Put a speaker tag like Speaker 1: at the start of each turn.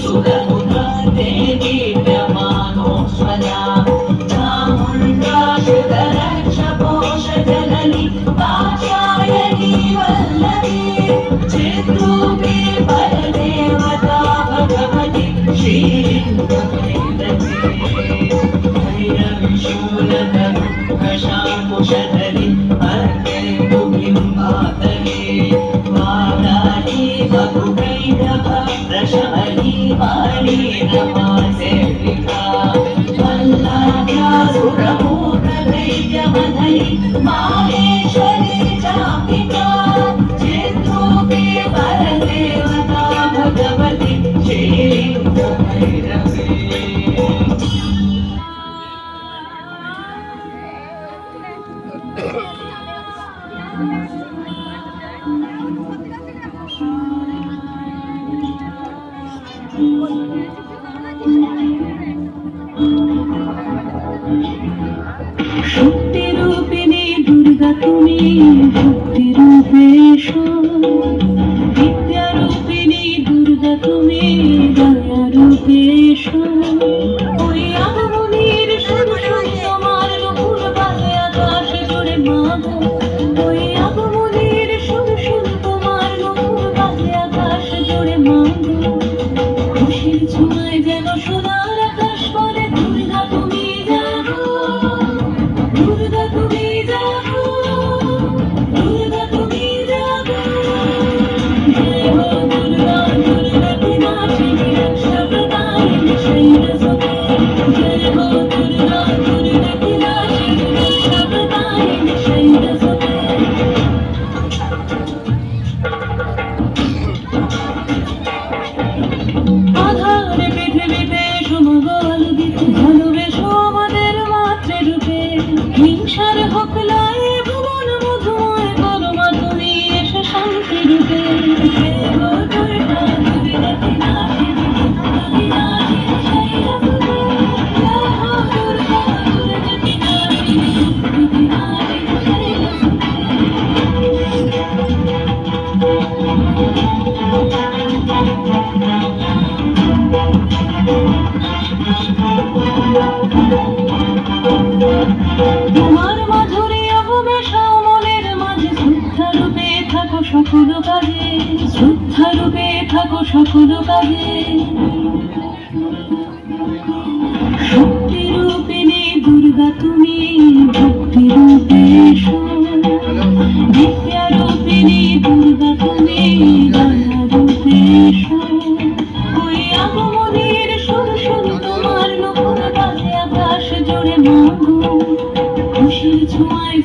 Speaker 1: सुरनुता देवी व्यमानोज्ज्वला चामुण्डाशुधरक्षपोषजननी कात्यायनी वल्लभी चिद्रूपी परदेवता भगवती श्रीलिङ्गभैरवी भैरविशूलधनुकशाङ्कुशधरी अर्घ्ये तुमिम्बातले वाराही वपुवैरव प्रशमनी वाणी नमासेविका वल्लाभ्यासुरमूर्धदैत्यमधरी माहेश्वरी चाम्बिका चिद्रूपी परदेवता भगवती श्रीलिङ्गभैरवी শক্তি রূপিণী দুর্গা তুমি ভক্তি রূপে এসো বিদ্যা রূপিণী দুর্গা তুমি দয়া রূপে এসো ওই আগমনীর শুরু তোমার নকুল বাজে আকাশ জুড়ে মাগো ওই আগমনীর শুরু তোমার নকুল বাজে আকাশ জুড়ে মাগো খুশির ছোঁয়ায় যেন সোনার আকাশ পরে দুর্গা তুমি জাগো দুর্গা তুমি জাগো দুর্গা তুমি জাগো জয় হো দুর্গা দুর্গা বিনাশিনী রক্ষাপ্রদায়িনী শৈলসুতে জয় হো দুর্গা দুর্গা বিনাশিনী রক্ষাপ্রদায়িনী শৈলসুতে আধারে পৃথিবীতে সমগল দিতে ভালোবেসো আমাদের মাতৃরূপে হিংসার হোক লয় ভুবন মধুময় করো মা তুমি এসে শান্তি রূপে তোমার মাধুরী অবমেশাও মনের মাঝে শ্রদ্ধা রূপে থাকো সকল কাজে শ্রদ্ধা রূপে থাকো সকল কাজে শক্তি রূপিণী দুর্গা তুমি ভক্তি রূপে এসো বিদ্যা রূপিণী দুর্গা তুমি দয়া রূপে এসো ওই আগমনীর সুর তোমার নকুল বাজে আকাশ জুড়ে মাগো খুশির ছোঁয়ায়